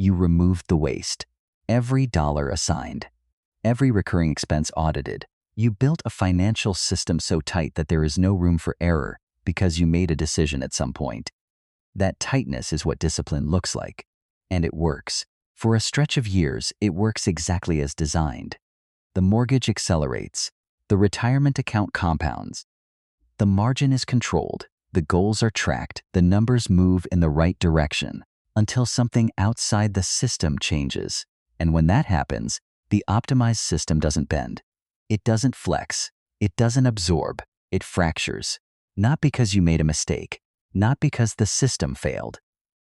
You removed the waste. Every dollar assigned. Every recurring expense audited. You built a financial system so tight that there is no room for error because you made a decision at some point. That tightness is what discipline looks like. And it works. For a stretch of years, it works exactly as designed. The mortgage accelerates. The retirement account compounds. The margin is controlled. The goals are tracked. The numbers move in the right direction until something outside the system changes. And when that happens, the optimized system doesn't bend. It doesn't flex. It doesn't absorb. It fractures. Not because you made a mistake. Not because the system failed.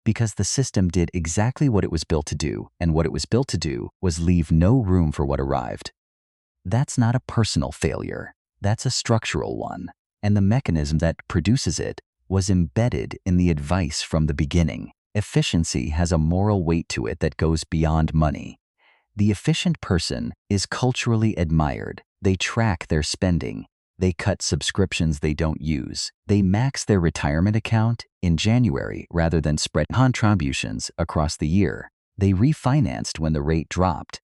Because the system did exactly what it was built to do, and what it was built to do was leave no room for what arrived. That's not a personal failure. That's a structural one. And the mechanism that produces it was embedded in the advice from the beginning. Efficiency has a moral weight to it that goes beyond money. The efficient person is culturally admired. They track their spending. They cut subscriptions they don't use. They max their retirement account in January rather than spread contributions across the year. They refinanced when the rate dropped.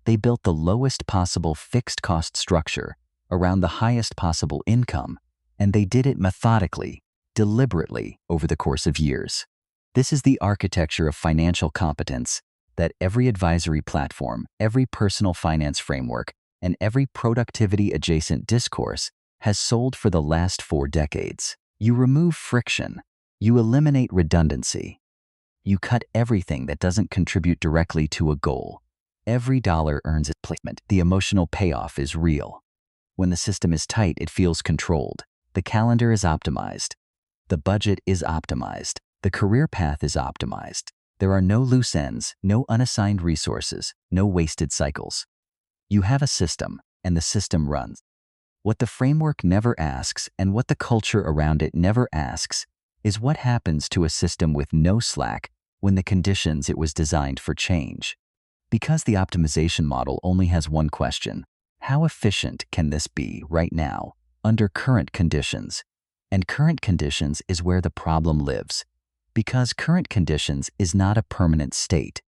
They built the lowest possible fixed cost structure around the highest possible income, and they did it methodically, deliberately over the course of years. This is the architecture of financial competence that every advisory platform, every personal finance framework, and every productivity-adjacent discourse has sold for the last 4 decades. You remove friction. You eliminate redundancy. You cut everything that doesn't contribute directly to a goal. Every dollar earns its placement. The emotional payoff is real. When the system is tight, it feels controlled. The calendar is optimized. The budget is optimized. The career path is optimized. There are no loose ends, no unassigned resources, no wasted cycles. You have a system, and the system runs. What the framework never asks, and what the culture around it never asks, is what happens to a system with no slack when the conditions it was designed for change. Because the optimization model only has one question: how efficient can this be right now, under current conditions? And current conditions is where the problem lives. Because current conditions is not a permanent state.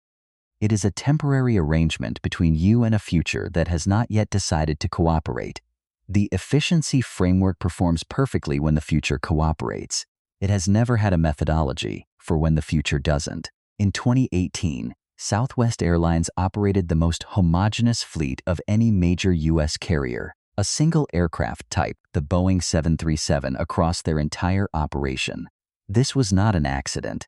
It is a temporary arrangement between you and a future that has not yet decided to cooperate. The efficiency framework performs perfectly when the future cooperates. It has never had a methodology for when the future doesn't. In 2018, Southwest Airlines operated the most homogeneous fleet of any major U.S. carrier, a single aircraft type, the Boeing 737, across their entire operation. This was not an accident.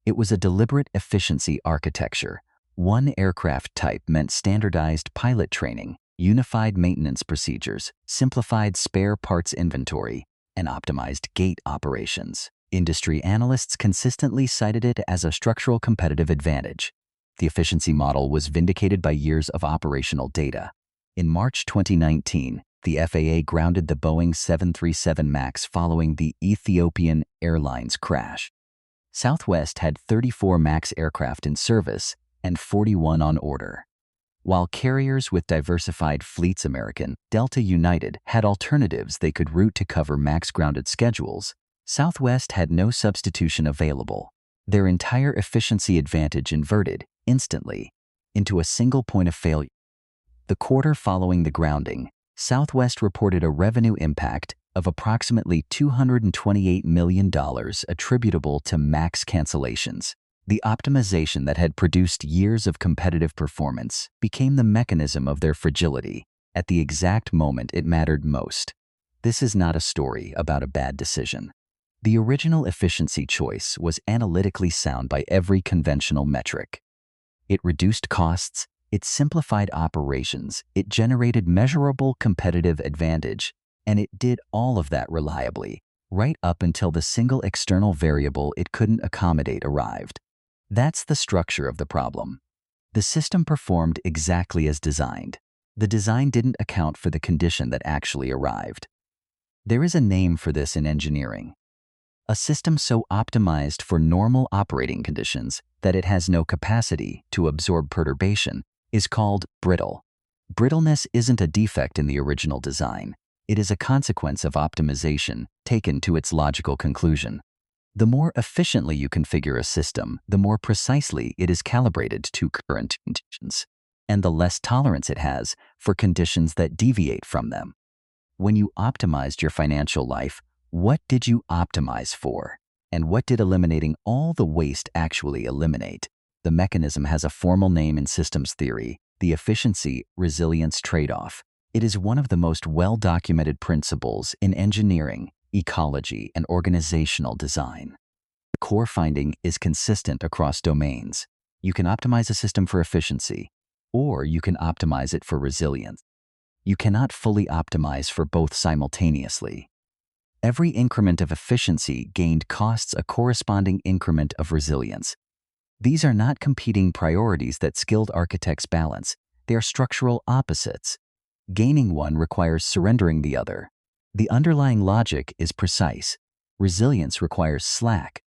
It was a deliberate efficiency architecture. One aircraft type meant standardized pilot training, unified maintenance procedures, simplified spare parts inventory, and optimized gate operations. Industry analysts consistently cited it as a structural competitive advantage. The efficiency model was vindicated by years of operational data. In March 2019, the FAA grounded the Boeing 737 MAX following the Ethiopian Airlines crash. Southwest had 34 MAX aircraft in service and 41 on order. While carriers with diversified fleets, American, Delta, United, had alternatives they could route to cover MAX grounded schedules, Southwest had no substitution available. Their entire efficiency advantage inverted, instantly, into a single point of failure. The quarter following the grounding, Southwest reported a revenue impact of approximately $228 million attributable to MAX cancellations. The optimization that had produced years of competitive performance became the mechanism of their fragility at the exact moment it mattered most. This is not a story about a bad decision. The original efficiency choice was analytically sound by every conventional metric. It reduced costs, it simplified operations, it generated measurable competitive advantage, and it did all of that reliably, right up until the single external variable it couldn't accommodate arrived. That's the structure of the problem. The system performed exactly as designed. The design didn't account for the condition that actually arrived. There is a name for this in engineering. A system so optimized for normal operating conditions that it has no capacity to absorb perturbation is called brittle. Brittleness isn't a defect in the original design. It is a consequence of optimization taken to its logical conclusion. The more efficiently you configure a system, the more precisely it is calibrated to current conditions, and the less tolerance it has for conditions that deviate from them. When you optimized your financial life, what did you optimize for? And what did eliminating all the waste actually eliminate? The mechanism has a formal name in systems theory, the efficiency-resilience trade-off. It is one of the most well-documented principles in engineering, ecology, and organizational design. The core finding is consistent across domains. You can optimize a system for efficiency, or you can optimize it for resilience. You cannot fully optimize for both simultaneously. Every increment of efficiency gained costs a corresponding increment of resilience. These are not competing priorities that skilled architects balance. They are structural opposites. Gaining one requires surrendering the other. The underlying logic is precise. Resilience requires slack.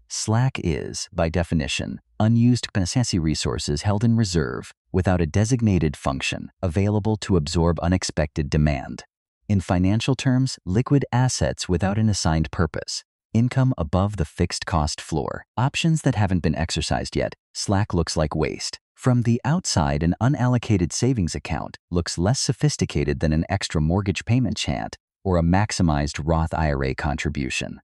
Slack is, by definition, unused capacity resources held in reserve without a designated function available to absorb unexpected demand. In financial terms, liquid assets without an assigned purpose. Income above the fixed cost floor. Options that haven't been exercised yet. Slack looks like waste. From the outside, an unallocated savings account looks less sophisticated than an extra mortgage payment chant or a maximized Roth IRA contribution.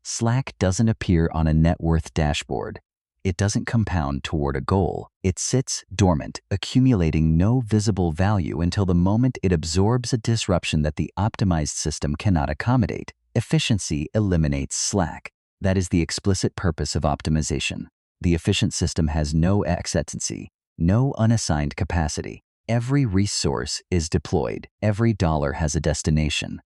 Slack doesn't appear on a net worth dashboard. It doesn't compound toward a goal. It sits dormant, accumulating no visible value until the moment it absorbs a disruption that the optimized system cannot accommodate. Efficiency eliminates slack. That is the explicit purpose of optimization. The efficient system has no excency, no unassigned capacity. Every resource is deployed. Every dollar has a destination.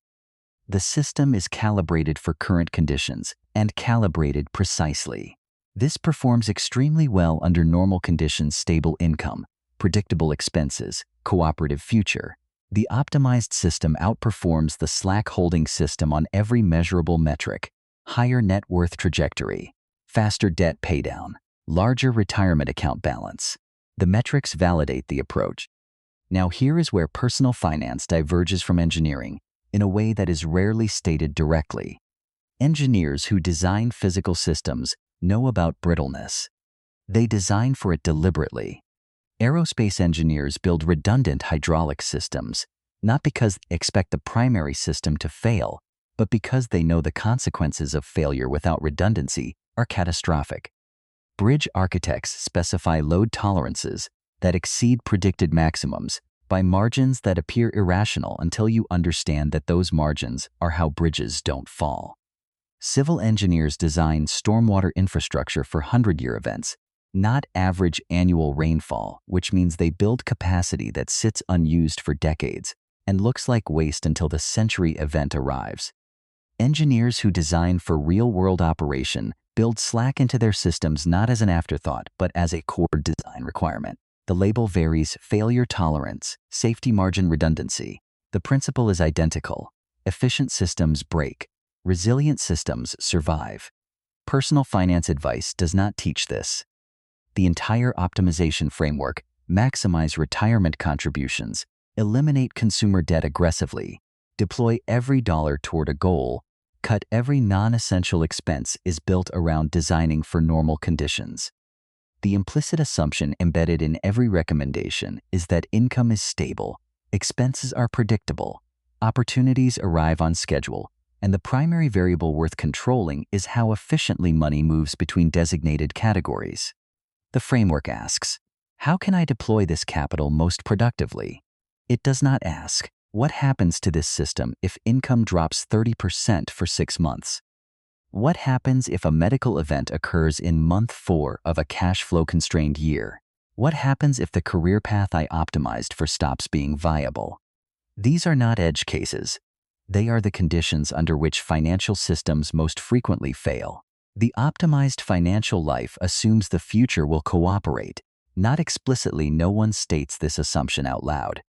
The system is calibrated for current conditions and calibrated precisely. This performs extremely well under normal conditions: stable income, predictable expenses, cooperative future. The optimized system outperforms the slack-holding system on every measurable metric: higher net worth trajectory, faster debt paydown, larger retirement account balance. The metrics validate the approach. Now here is where personal finance diverges from engineering in a way that is rarely stated directly. Engineers who design physical systems know about brittleness. They design for it deliberately. Aerospace engineers build redundant hydraulic systems, not because they expect the primary system to fail, but because they know the consequences of failure without redundancy are catastrophic. Bridge architects specify load tolerances that exceed predicted maximums by margins that appear irrational until you understand that those margins are how bridges don't fall. Civil engineers design stormwater infrastructure for 100-year events, not average annual rainfall, which means they build capacity that sits unused for decades and looks like waste until the century event arrives. Engineers who design for real-world operation build slack into their systems not as an afterthought, but as a core design requirement. The label varies: failure tolerance, safety margin redundancy. The principle is identical. Efficient systems break. Resilient systems survive. Personal finance advice does not teach this. The entire optimization framework: maximize retirement contributions, eliminate consumer debt aggressively, deploy every dollar toward a goal, cut every non-essential expense, is built around designing for normal conditions. The implicit assumption embedded in every recommendation is that income is stable, expenses are predictable, opportunities arrive on schedule, and the primary variable worth controlling is how efficiently money moves between designated categories. The framework asks, how can I deploy this capital most productively? It does not ask, what happens to this system if income drops 30% for 6 months? What happens if a medical event occurs in month 4 of a cash flow constrained year? What happens if the career path I optimized for stops being viable? These are not edge cases. They are the conditions under which financial systems most frequently fail. The optimized financial life assumes the future will cooperate. Not explicitly, no one states this assumption out loud.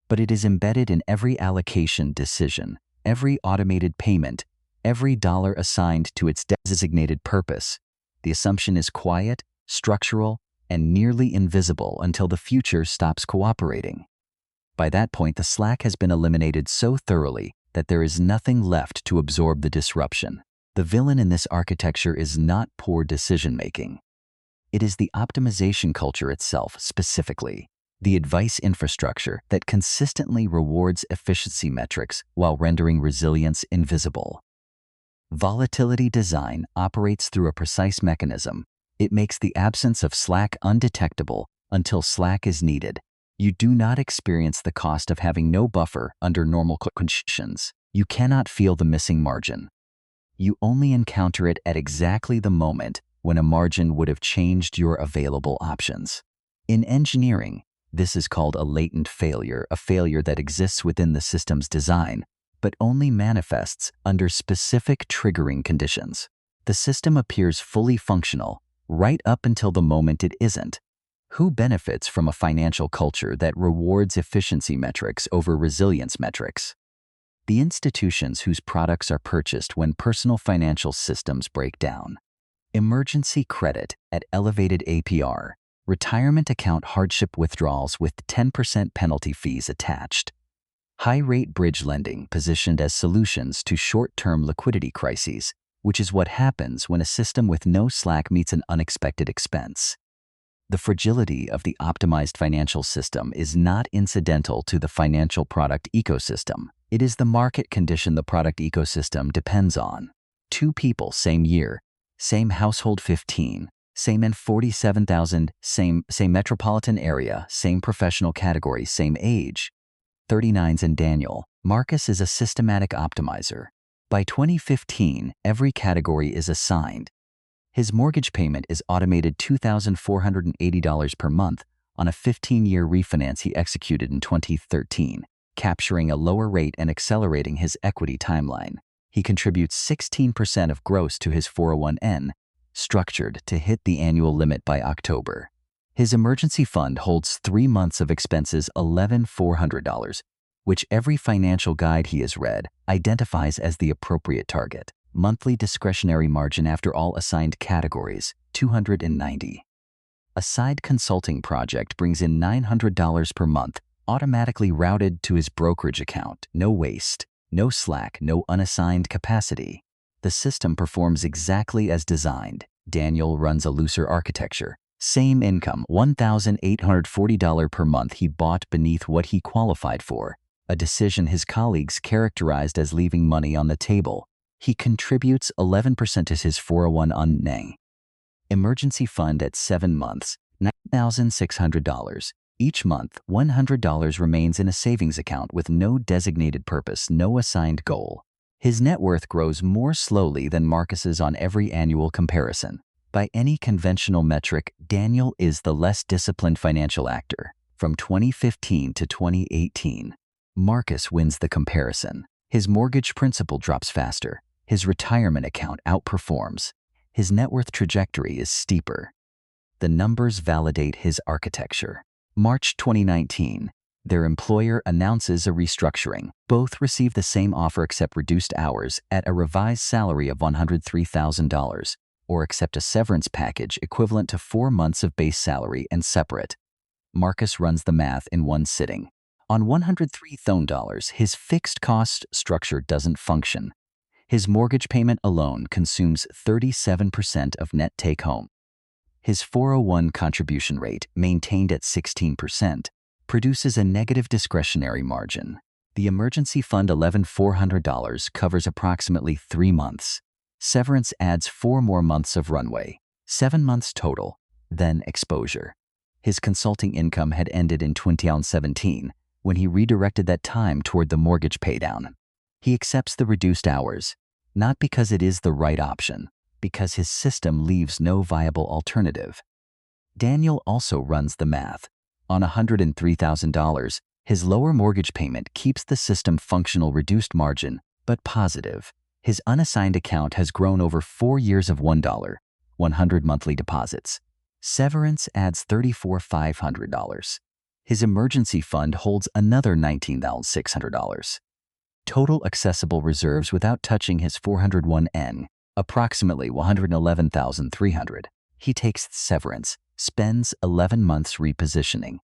But it is embedded in every allocation decision, every automated payment, every dollar assigned to its designated purpose. The assumption is quiet, structural, and nearly invisible until the future stops cooperating. By that point, the slack has been eliminated so thoroughly that there is nothing left to absorb the disruption. The villain in this architecture is not poor decision-making. It is the optimization culture itself, specifically the advice infrastructure that consistently rewards efficiency metrics while rendering resilience invisible. Volatility design operates through a precise mechanism. It makes the absence of slack undetectable until slack is needed. You do not experience the cost of having no buffer under normal conditions. You cannot feel the missing margin. You only encounter it at exactly the moment when a margin would have changed your available options. In engineering, this is called a latent failure, a failure that exists within the system's design, but only manifests under specific triggering conditions. The system appears fully functional right up until the moment it isn't. Who benefits from a financial culture that rewards efficiency metrics over resilience metrics? The institutions whose products are purchased when personal financial systems break down. Emergency credit at elevated APR, retirement account hardship withdrawals with 10% penalty fees attached. High-rate bridge lending positioned as solutions to short-term liquidity crises, which is what happens when a system with no slack meets an unexpected expense. The fragility of the optimized financial system is not incidental to the financial product ecosystem. It is the market condition the product ecosystem depends on. 2 people, same year, same household 15, same in 47,000, same metropolitan area, same professional category, same age. 39's and Daniel. Marcus is a systematic optimizer. By 2015, every category is assigned. His mortgage payment is automated $2,480 per month on a 15-year refinance he executed in 2013, capturing a lower rate and accelerating his equity timeline. He contributes 16% of gross to his 401(n), structured to hit the annual limit by October. His emergency fund holds 3 months of expenses $11,400, which every financial guide he has read identifies as the appropriate target. Monthly discretionary margin after all assigned categories, $290. A side consulting project brings in $900 per month, automatically routed to his brokerage account. No waste, no slack, no unassigned capacity. The system performs exactly as designed. Daniel runs a looser architecture. Same income, $1,840 per month he bought beneath what he qualified for, a decision his colleagues characterized as leaving money on the table. He contributes 11% to his 401(n). Emergency fund at 7 months, $9,600. Each month, $100 remains in a savings account with no designated purpose, no assigned goal. His net worth grows more slowly than Marcus's on every annual comparison. By any conventional metric, Daniel is the less disciplined financial actor. From 2015 to 2018, Marcus wins the comparison. His mortgage principal drops faster. His retirement account outperforms. His net worth trajectory is steeper. The numbers validate his architecture. March 2019, their employer announces a restructuring. Both receive the same offer except reduced hours at a revised salary of $103,000, or accept a severance package equivalent to 4 months of base salary and separate. Marcus runs the math in one sitting. On $103,000, his fixed cost structure doesn't function. His mortgage payment alone consumes 37% of net take-home. His 401 contribution rate, maintained at 16%, produces a negative discretionary margin. The emergency fund $11,400 covers approximately 3 months. Severance adds 4 more months of runway, 7 months total, then exposure. His consulting income had ended in 2017 when he redirected that time toward the mortgage paydown. He accepts the reduced hours, not because it is the right option, because his system leaves no viable alternative. Daniel also runs the math. On $103,000, his lower mortgage payment keeps the system functional, reduced margin, but positive. His unassigned account has grown over 4 years of $100 monthly deposits. Severance adds $34,500. His emergency fund holds another $19,600. Total accessible reserves without touching his 401(n), approximately $111,300. He takes severance, spends 11 months repositioning,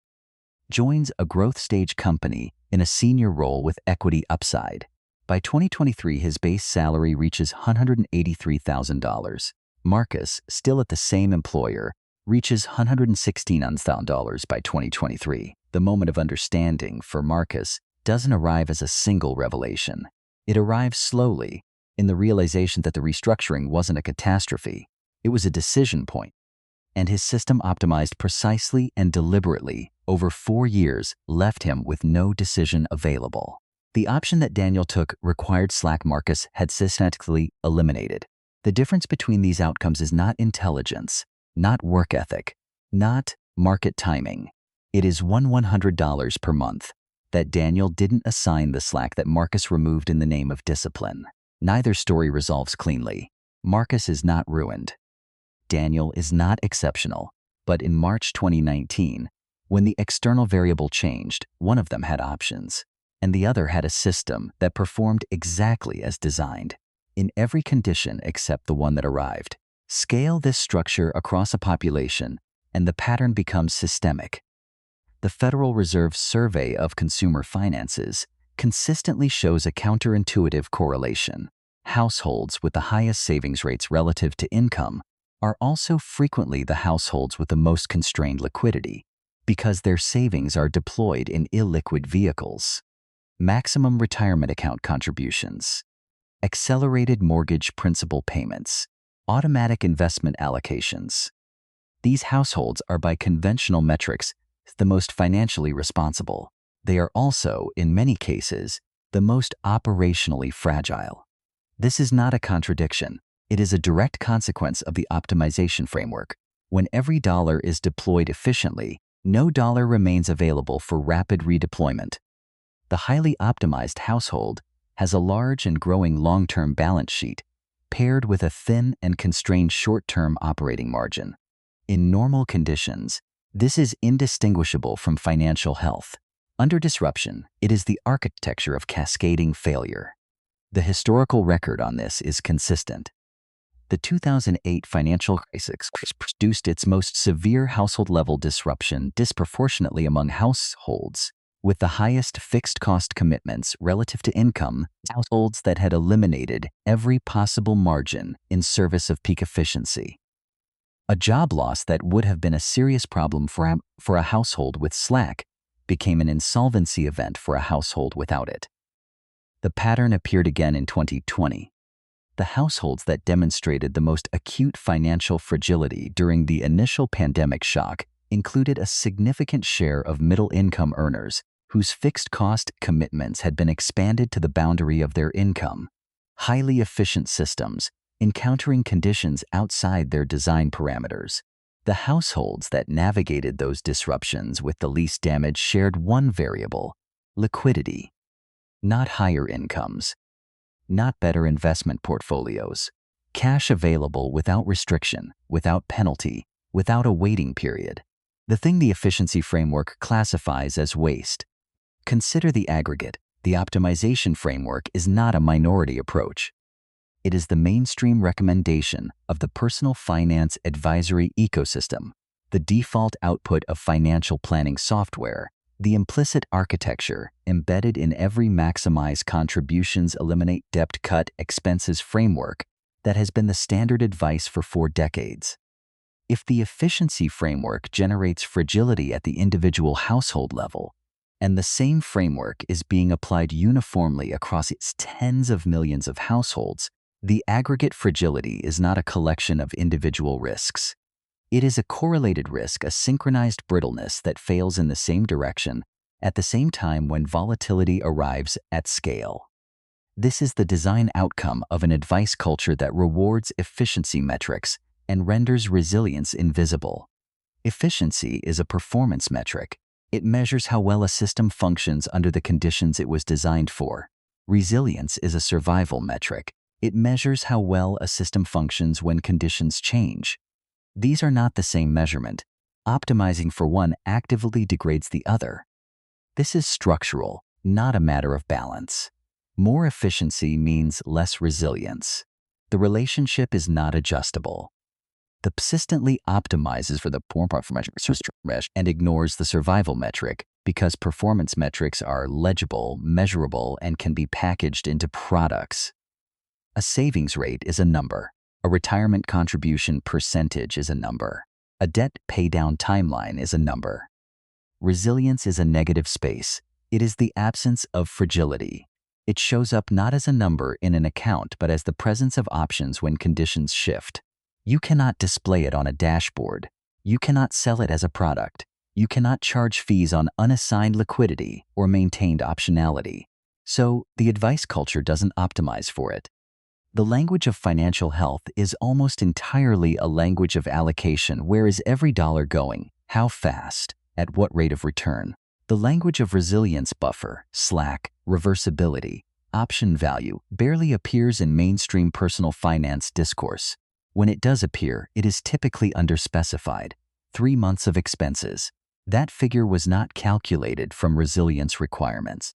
joins a growth stage company in a senior role with equity upside. By 2023, his base salary reaches $183,000. Marcus, still at the same employer, reaches $116,000 by 2023. The moment of understanding for Marcus doesn't arrive as a single revelation. It arrives slowly, in the realization that the restructuring wasn't a catastrophe. It was a decision point, and his system optimized precisely and deliberately over 4 years left him with no decision available. The option that Daniel took required slack Marcus had systematically eliminated. The difference between these outcomes is not intelligence, not work ethic, not market timing. It is $100 per month that Daniel didn't assign the slack that Marcus removed in the name of discipline. Neither story resolves cleanly. Marcus is not ruined. Daniel is not exceptional. But in March 2019, when the external variable changed, one of them had options, and the other had a system that performed exactly as designed, in every condition except the one that arrived. Scale this structure across a population, and the pattern becomes systemic. The Federal Reserve's survey of consumer finances consistently shows a counterintuitive correlation. Households with the highest savings rates relative to income are also frequently the households with the most constrained liquidity, because their savings are deployed in illiquid vehicles. Maximum retirement account contributions, accelerated mortgage principal payments, automatic investment allocations. These households are, by conventional metrics, the most financially responsible. They are also, in many cases, the most operationally fragile. This is not a contradiction. It is a direct consequence of the optimization framework. When every dollar is deployed efficiently, no dollar remains available for rapid redeployment. The highly optimized household has a large and growing long-term balance sheet, paired with a thin and constrained short-term operating margin. In normal conditions, this is indistinguishable from financial health. Under disruption, it is the architecture of cascading failure. The historical record on this is consistent. The 2008 financial crisis produced its most severe household-level disruption disproportionately among households with the highest fixed cost commitments relative to income, households that had eliminated every possible margin in service of peak efficiency. A job loss that would have been a serious problem for a household with slack became an insolvency event for a household without it. The pattern appeared again in 2020. The households that demonstrated the most acute financial fragility during the initial pandemic shock included a significant share of middle-income earners whose fixed cost commitments had been expanded to the boundary of their income. Highly efficient systems encountering conditions outside their design parameters. The households that navigated those disruptions with the least damage shared one variable: liquidity. Not higher incomes, not better investment portfolios. Cash available without restriction, without penalty, without a waiting period. The thing the efficiency framework classifies as waste. Consider the aggregate. The optimization framework is not a minority approach. It is the mainstream recommendation of the personal finance advisory ecosystem, the default output of financial planning software, the implicit architecture embedded in every maximize contributions, eliminate debt, cut expenses framework that has been the standard advice for 4 decades. If the efficiency framework generates fragility at the individual household level, and the same framework is being applied uniformly across its tens of millions of households, the aggregate fragility is not a collection of individual risks. It is a correlated risk, a synchronized brittleness that fails in the same direction at the same time when volatility arrives at scale. This is the design outcome of an advice culture that rewards efficiency metrics and renders resilience invisible. Efficiency is a performance metric. It measures how well a system functions under the conditions it was designed for. Resilience is a survival metric. It measures how well a system functions when conditions change. These are not the same measurement. Optimizing for one actively degrades the other. This is structural, not a matter of balance. More efficiency means less resilience. The relationship is not adjustable. The persistently optimizes for the poor performance and ignores the survival metric because performance metrics are legible, measurable, and can be packaged into products. A savings rate is a number. A retirement contribution percentage is a number. A debt paydown timeline is a number. Resilience is a negative space. It is the absence of fragility. It shows up not as a number in an account, but as the presence of options when conditions shift. You cannot display it on a dashboard. You cannot sell it as a product. You cannot charge fees on unassigned liquidity or maintained optionality. So, the advice culture doesn't optimize for it. The language of financial health is almost entirely a language of allocation. Where is every dollar going? How fast? At what rate of return? The language of resilience, buffer, slack, reversibility, option value barely appears in mainstream personal finance discourse. When it does appear, it is typically underspecified. 3 months of expenses. That figure was not calculated from resilience requirements.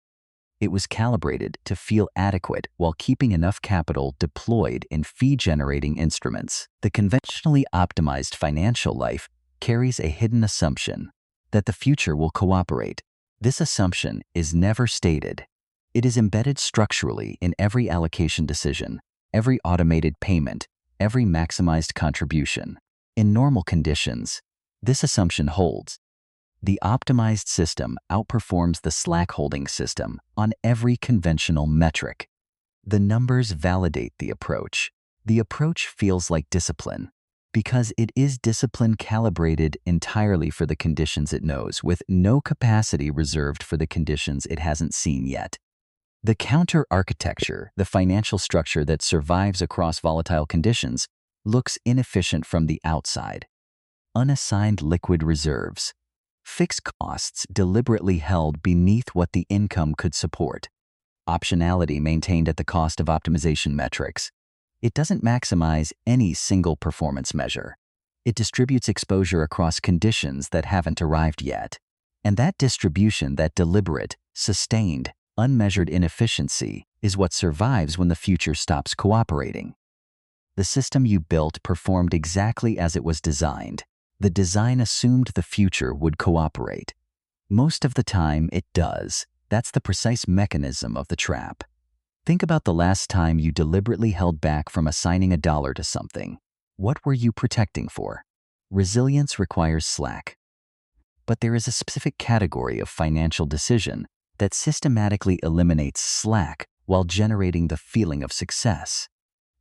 It was calibrated to feel adequate while keeping enough capital deployed in fee-generating instruments. The conventionally optimized financial life carries a hidden assumption that the future will cooperate. This assumption is never stated. It is embedded structurally in every allocation decision, every automated payment, every maximized contribution. In normal conditions, this assumption holds. The optimized system outperforms the slack-holding system on every conventional metric. The numbers validate the approach. The approach feels like discipline, because it is discipline calibrated entirely for the conditions it knows, with no capacity reserved for the conditions it hasn't seen yet. The counter-architecture, the financial structure that survives across volatile conditions, looks inefficient from the outside. Unassigned liquid reserves. Fixed costs deliberately held beneath what the income could support. Optionality maintained at the cost of optimization metrics. It doesn't maximize any single performance measure. It distributes exposure across conditions that haven't arrived yet. And that distribution, that deliberate, sustained, unmeasured inefficiency, is what survives when the future stops cooperating. The system you built performed exactly as it was designed. The design assumed the future would cooperate. Most of the time, it does. That's the precise mechanism of the trap. Think about the last time you deliberately held back from assigning a dollar to something. What were you protecting for? Resilience requires slack. But there is a specific category of financial decision that systematically eliminates slack while generating the feeling of success.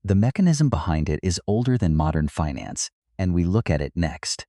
The mechanism behind it is older than modern finance, and we look at it next.